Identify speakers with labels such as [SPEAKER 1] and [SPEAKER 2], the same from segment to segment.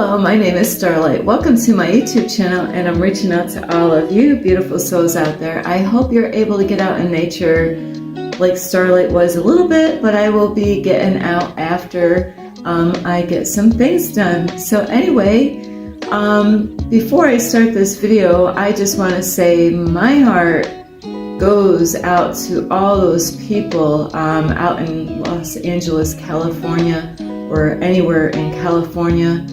[SPEAKER 1] Hello, my name is Starlight. Welcome to my YouTube channel, and I'm reaching out to all of you beautiful souls out there. I hope you're able to get out in nature like Starlight was a little bit, but I will be getting out after I get some things done. So anyway, before I start this video, I just want to say my heart goes out to all those people out in Los Angeles, California, or anywhere in California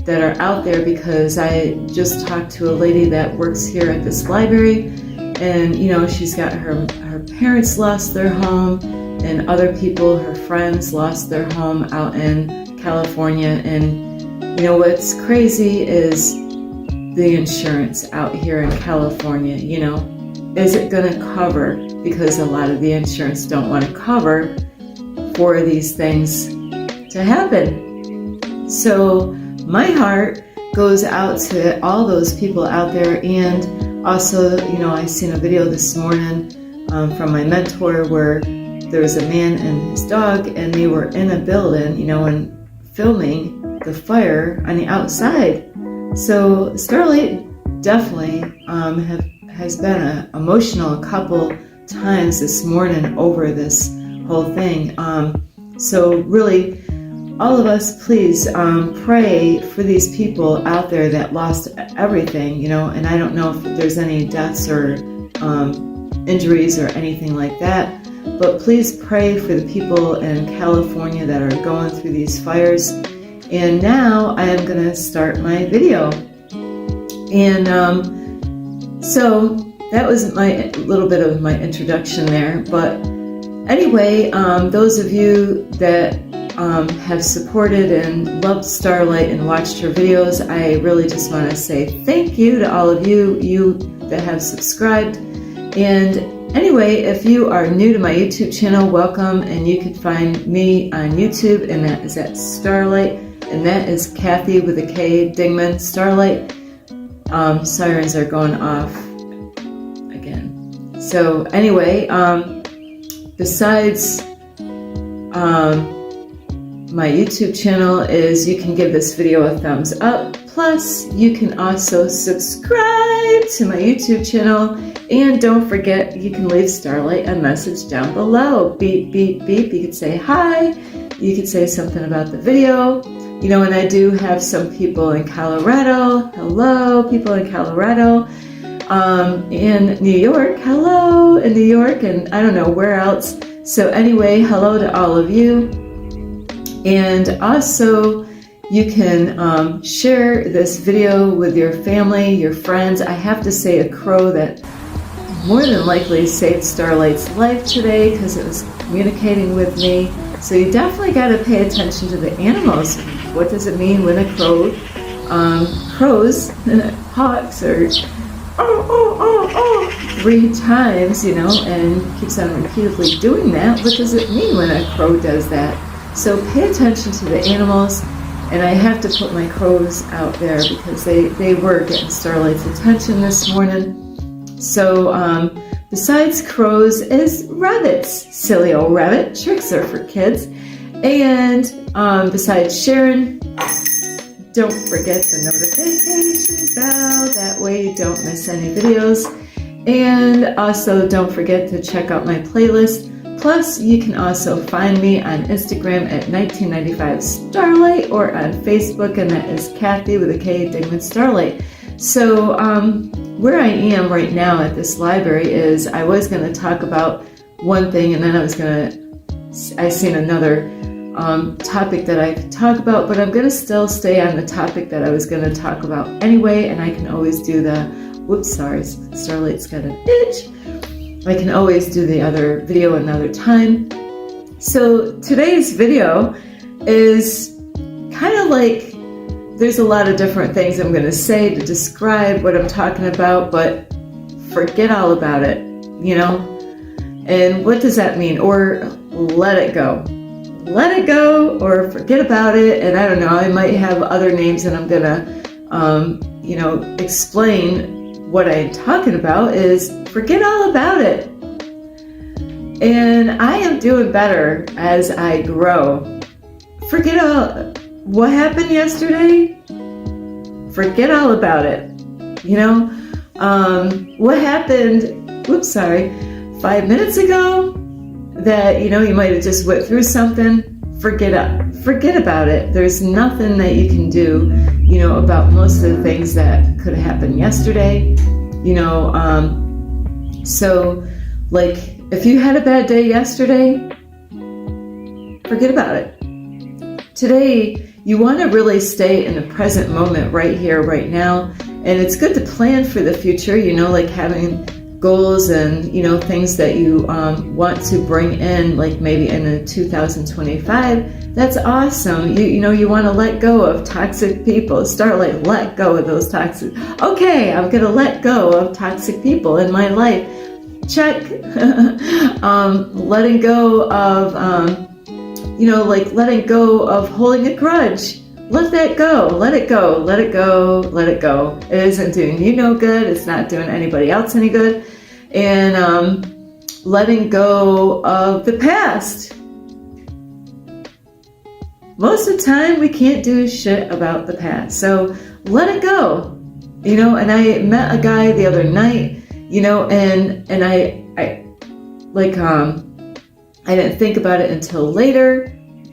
[SPEAKER 1] that are out there, because I just talked to a lady that works here at this library, and you know, she's got her parents lost their home, and other people, her friends, lost their home out in California. And you know what's crazy is the insurance out here in California. You know, is it going to cover? Because a lot of the insurance don't want to cover for these things to happen. So my heart goes out to all those people out there. And also, you know, I seen a video this morning from my mentor where there was a man and his dog, and they were in a building, you know, and filming the fire on the outside. So Starlight definitely has been emotional a couple times this morning over this whole thing. So really, all of us, please pray for these people out there that lost everything, you know, and I don't know if there's any deaths or injuries or anything like that, but please pray for the people in California that are going through these fires. And now I am going to start my video. And so that was my little bit of my introduction there. But anyway, those of you that have supported and loved Starlight and watched her videos, I really just want to say thank you to all of you that have subscribed. And anyway, if you are new to my YouTube channel, welcome, and you can find me on YouTube, and that is at Starlight, and that is Kathy with a K Dingman Starlight. Sirens are going off again. So anyway, besides my YouTube channel is, you can give this video a thumbs up. Plus, you can also subscribe to my YouTube channel. And don't forget, you can leave Starlight a message down below. Beep, beep, beep. You could say hi. You could say something about the video. You know, and I do have some people in Colorado. Hello, people in Colorado. In New York. Hello, in New York. And I don't know where else. So anyway, hello to all of you. And also, you can share this video with your family, your friends. I have to say, a crow that more than likely saved Starlight's life today because it was communicating with me. So you definitely got to pay attention to the animals. What does it mean when a crow crows, hawks, or oh 3 times, you know, and keeps on repeatedly doing that? What does it mean when a crow does that? So pay attention to the animals. And I have to put my crows out there because they were getting Starlight's attention this morning. So besides crows is rabbits. Silly old rabbit. Tricks are for kids. And besides sharing, don't forget the notification bell. That way you don't miss any videos. And also don't forget to check out my playlist. Plus, you can also find me on Instagram at 1995 Starlight, or on Facebook, and that is Kathy with a K Dingman Starlight. So where I am right now at this library is, I was going to talk about one thing, and then I seen another topic that I could talk about, but I'm going to still stay on the topic that I was going to talk about anyway, and I can always do the, whoops, sorry, Starlight's got an itch. I can always do the other video another time. So today's video is kind of like, there's a lot of different things I'm going to say to describe what I'm talking about, but forget all about it, you know? And what does that mean? Or let it go. Let it go, or forget about it. And I don't know, I might have other names, and I'm going to, you know, explain what I'm talking about is forget all about it. And I am doing better as I grow. Forget what happened yesterday? Forget all about it. What happened, 5 minutes ago that, you might have just went through something, forget about it. There's nothing that you can do, about most of the things that could have happened yesterday, so like if you had a bad day yesterday, forget about it. Today, you want to really stay in the present moment right here, right now. And it's good to plan for the future, like having goals and, things that you want to bring in, like maybe in 2025. That's awesome. You want to let go of toxic people. Starlight, let go of those toxic. Okay, I'm going to let go of toxic people in my life. Check. Letting go of, letting go of holding a grudge. Let that go. Let it go. Let it go. Let it go. It isn't doing you no good. It's not doing anybody else any good. And letting go of the past. Most of the time, we can't do shit about the past. So let it go. And I met a guy the other night, and I didn't think about it until later,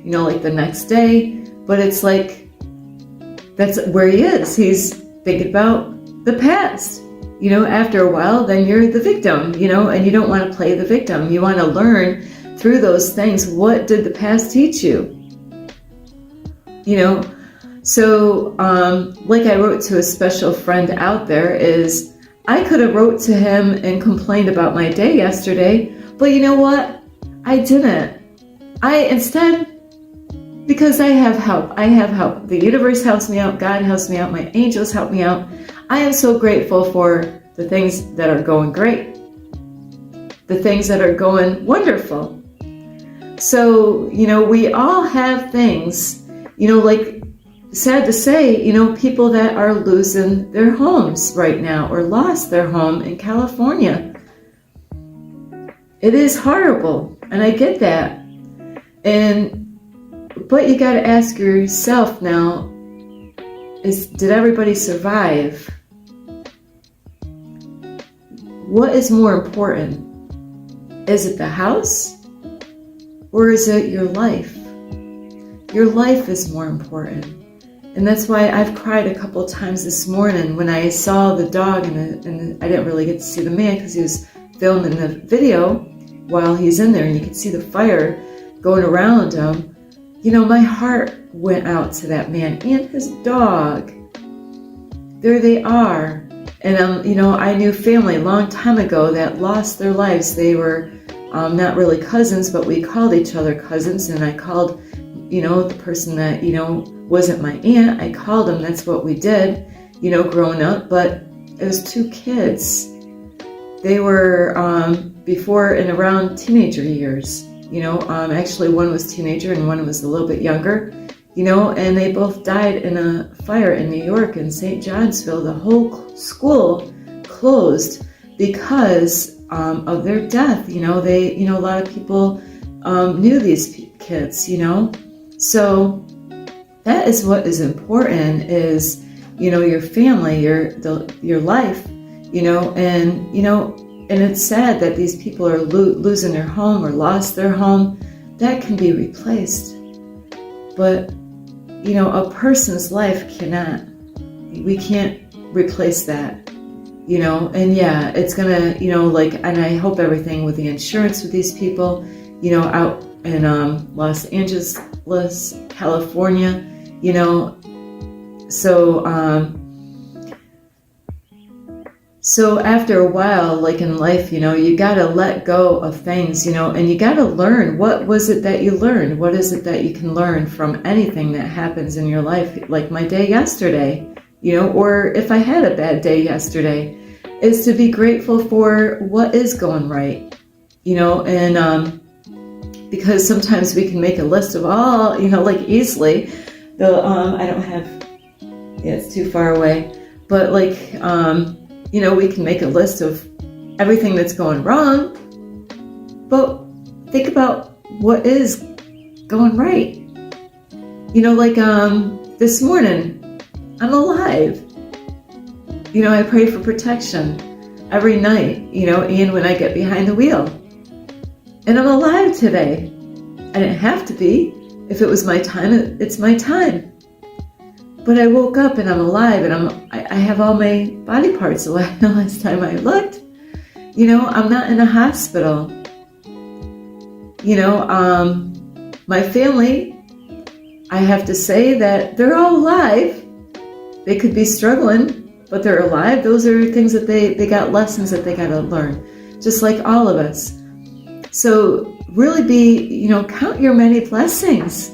[SPEAKER 1] like the next day. But it's like, that's where he is. He's thinking about the past. After a while, then you're the victim, and you don't want to play the victim. You want to learn through those things. What did the past teach you? So like I wrote to a special friend out there is, I could have wrote to him and complained about my day yesterday, but you know what? I didn't. Instead, because I have help. The universe helps me out. God helps me out. My angels help me out. I am so grateful for the things that are going great. The things that are going wonderful. So, we all have things, like sad to say, people that are losing their homes right now or lost their home in California. It is horrible, and I get that. But you got to ask yourself now, did everybody survive? What is more important? Is it the house or is it your life? Your life is more important. And that's why I've cried a couple times this morning when I saw the dog and I didn't really get to see the man because he was filming the video while he's in there and you could see the fire going around him. My heart went out to that man and his dog. There they are. And, I knew family a long time ago that lost their lives. They were not really cousins, but we called each other cousins. And I called, the person that, wasn't my aunt. I called him. That's what we did, growing up. But it was two kids. They were before and around teenager years. Actually one was teenager and one was a little bit younger, and they both died in a fire in New York in St. Johnsville. The whole school closed because of their death. They, a lot of people knew these kids, so that is what is important is, your family, your life, and it's sad that these people are losing their home or lost their home. That can be replaced. But, a person's life cannot. We can't replace that, And yeah, it's going to, and I hope everything with the insurance with these people, out in Los Angeles, California, So after a while, like in life, you got to let go of things, and you got to learn. What was it that you learned? What is it that you can learn from anything that happens in your life? Like my day yesterday, or if I had a bad day yesterday, is to be grateful for what is going right, and because sometimes we can make a list of all, like easily, I don't have, it's too far away, but like, we can make a list of everything that's going wrong, but think about what is going right. Like this morning, I'm alive. I pray for protection every night, and when I get behind the wheel. And I'm alive today. I didn't have to be. If it was my time, it's my time. But I woke up and I'm alive, and I have all my body parts. The last time I looked, I'm not in a hospital. My family, I have to say that they're all alive. They could be struggling, but they're alive. Those are things that they got lessons that they got to learn, just like all of us. So really count your many blessings.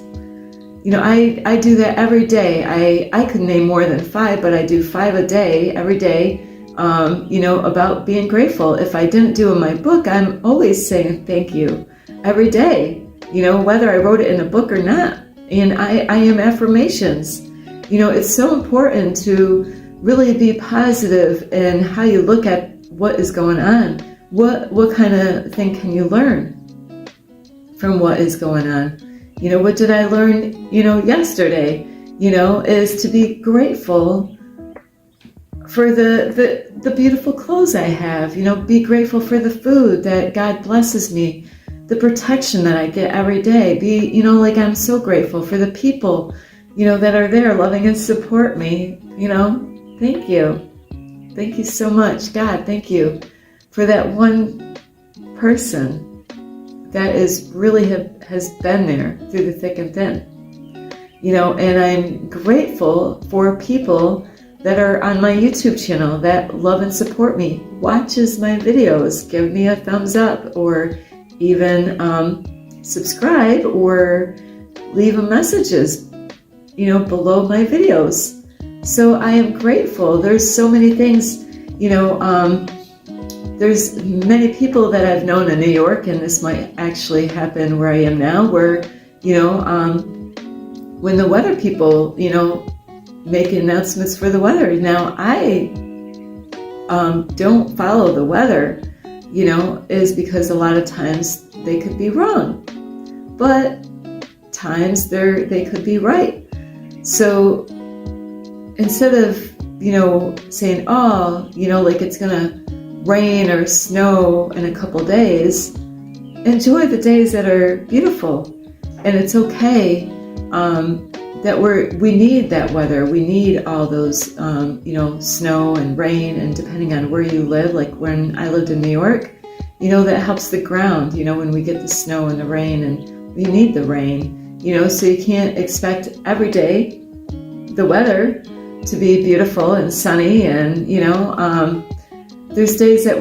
[SPEAKER 1] I do that every day. I could name more than 5, but I do 5 a day, every day, about being grateful. If I didn't do in my book, I'm always saying thank you every day, whether I wrote it in a book or not. And I am affirmations. It's so important to really be positive in how you look at what is going on. What kind of thing can you learn from what is going on? What did I learn, yesterday, is to be grateful for the beautiful clothes I have, be grateful for the food that God blesses me, the protection that I get every day, I'm so grateful for the people, that are there loving and support me, thank you. Thank you so much, God, thank you for that one person that is really has been there through the thick and thin. And I'm grateful for people that are on my YouTube channel that love and support me, watches my videos, give me a thumbs up, or even subscribe or leave messages, below my videos. So I am grateful. There's so many things, there's many people that I've known in New York, and this might actually happen where I am now, where, when the weather people, make announcements for the weather. Now, I don't follow the weather, is because a lot of times they could be wrong, but times they could be right. So instead of, saying, oh, like it's going to rain or snow in a couple days, enjoy the days that are beautiful. And it's okay that we need that weather. We need all those, snow and rain, and depending on where you live, like when I lived in New York, that helps the ground, when we get the snow and the rain, and we need the rain, so you can't expect every day the weather to be beautiful and sunny, and, there's days that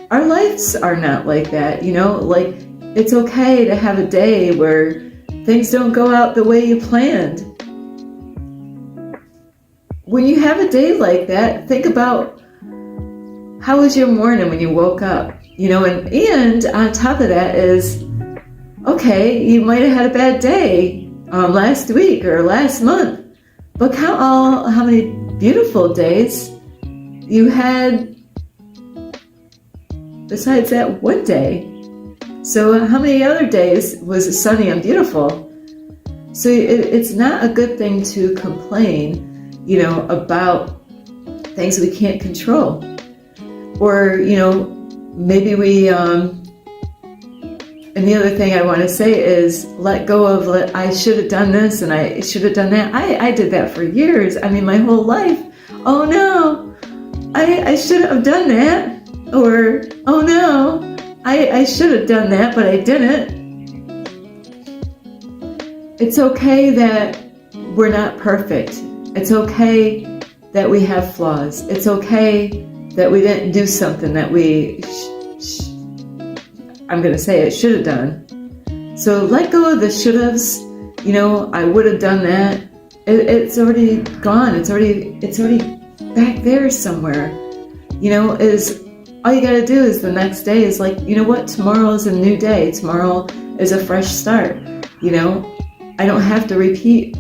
[SPEAKER 1] our lives are not like that, like it's okay to have a day where things don't go out the way you planned. When you have a day like that, think about how was your morning when you woke up, and on top of that is, okay, you might have had a bad day last week or last month, but count how many beautiful days you had besides that one day. So how many other days was it sunny and beautiful? So it's not a good thing to complain, about things we can't control. Or, maybe we, and the other thing I want to say is let go of, I should have done this and I should have done that. I did that for years. I mean, my whole life. Oh no, I shouldn't have done that. Or, oh no, I should have done that, but I didn't. It's okay that we're not perfect. It's okay that we have flaws. It's okay that we didn't do something that we, I'm going to say it, should have done. So let go of the should haves. I would have done that. It's already gone. It's already back there somewhere. Is all you got to do is the next day is like, what? Tomorrow is a new day. Tomorrow is a fresh start. I don't have to repeat,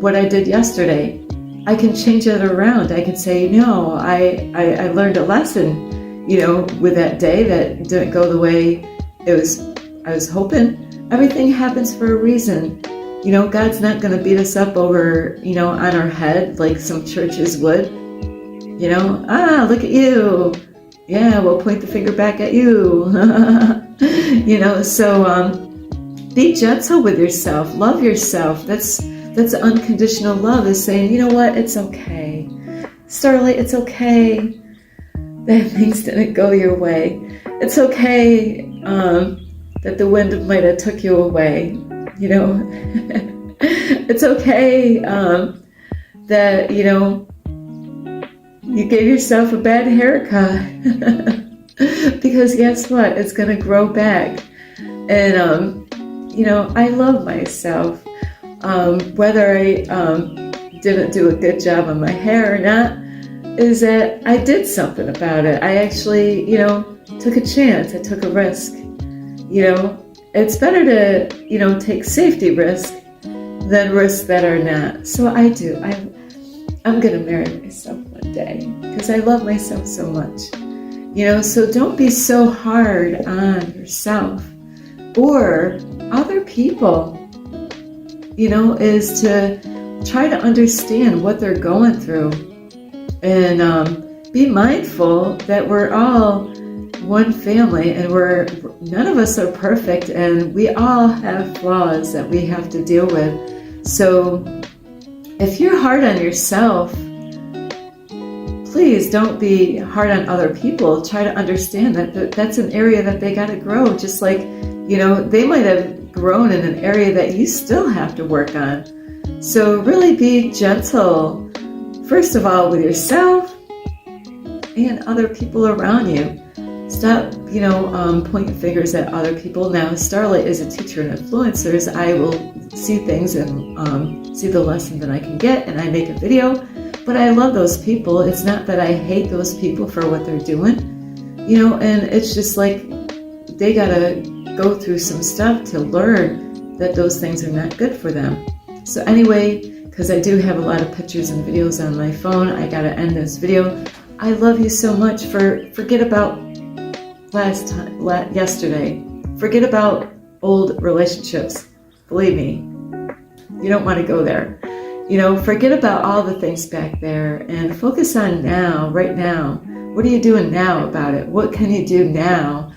[SPEAKER 1] what I did yesterday. I can change it around. I can say, no, I learned a lesson, with that day that didn't go the way I was hoping, Everything happens for a reason. God's not going to beat us up over, on our head like some churches would. Look at you. Yeah, we'll point the finger back at you. So be gentle with yourself. Love yourself. That's unconditional love, is saying, you know what, it's okay. Starlight, it's okay that things didn't go your way. It's okay that the wind might have took you away. It's okay that, you gave yourself a bad haircut. Because guess what? It's going to grow back. And, I love myself. Whether I didn't do a good job on my hair or not, is that I did something about it. I actually, took a chance. I took a risk. It's better to, take safety risk than risks that are not. So I do. I'm going to marry myself one day because I love myself so much. So don't be so hard on yourself or other people, is to try to understand what they're going through and be mindful that we're all one family and none of us are perfect and we all have flaws that we have to deal with. So if you're hard on yourself, please don't be hard on other people. Try to understand that that's an area that they got to grow, just like, they might have grown in an area that you still have to work on. So really be gentle, first of all, with yourself and other people around you. Stop, pointing fingers at other people. Now, Starlight is a teacher and influencer. I will see things and see the lesson that I can get, and I make a video. But I love those people. It's not that I hate those people for what they're doing, and it's just like they gotta go through some stuff to learn that those things are not good for them. So anyway, because I do have a lot of pictures and videos on my phone, I gotta end this video. I love you so much. Forget about yesterday. Forget about old relationships. Believe me, you don't want to go there. Forget about all the things back there and focus on now, right now. What are you doing now about it? What can you do now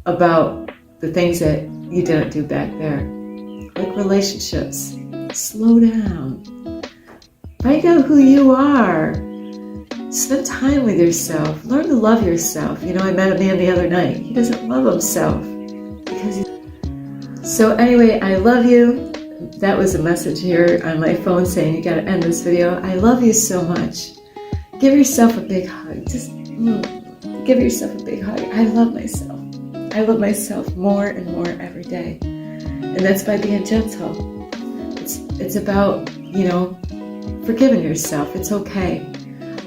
[SPEAKER 1] about the things that you didn't do back there? Like relationships. Slow down. Find out who you are. Spend time with yourself. Learn to love yourself. I met a man the other night. He doesn't love himself. So anyway, I love you. That was a message here on my phone saying you got to end this video. I love you so much. Give yourself a big hug. Just give yourself a big hug. I love myself. I love myself more and more every day. And that's by being gentle. It's about, forgiving yourself. It's okay.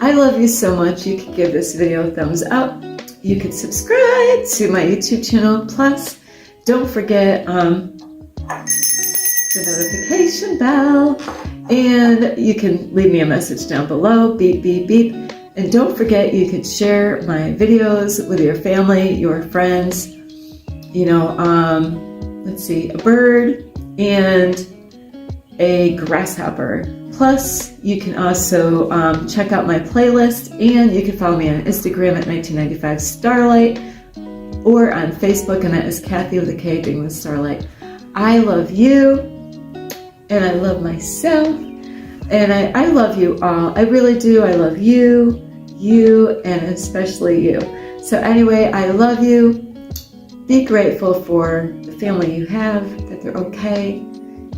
[SPEAKER 1] I love you so much. You can give this video a thumbs up. You can subscribe to my YouTube channel. Plus, don't forget the notification bell. And you can leave me a message down below. Beep, beep, beep. And don't forget, you can share my videos with your family, your friends. Let's see, a bird and a grasshopper. Plus, you can also check out my playlist, and you can follow me on Instagram at 1995 Starlight, or on Facebook, and that is Kathy with a K, being with Starlight. I love you, and I love myself, and I love you all. I really do. I love you, and especially you. So anyway, I love you. Be grateful for the family you have, that they're okay.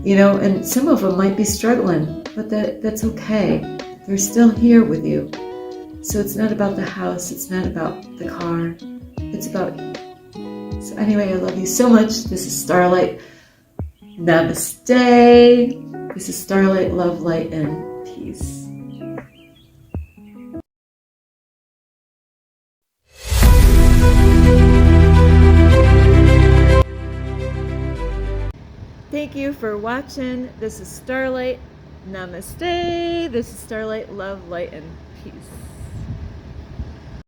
[SPEAKER 1] And some of them might be struggling, but that's okay. They're still here with you. So it's not about the house. It's not about the car. It's about you. So anyway, I love you so much. This is Starlight. Namaste. This is Starlight, love, light, and peace. Thank you for watching. This is Starlight. Namaste. This is Starlight, love, light, and peace.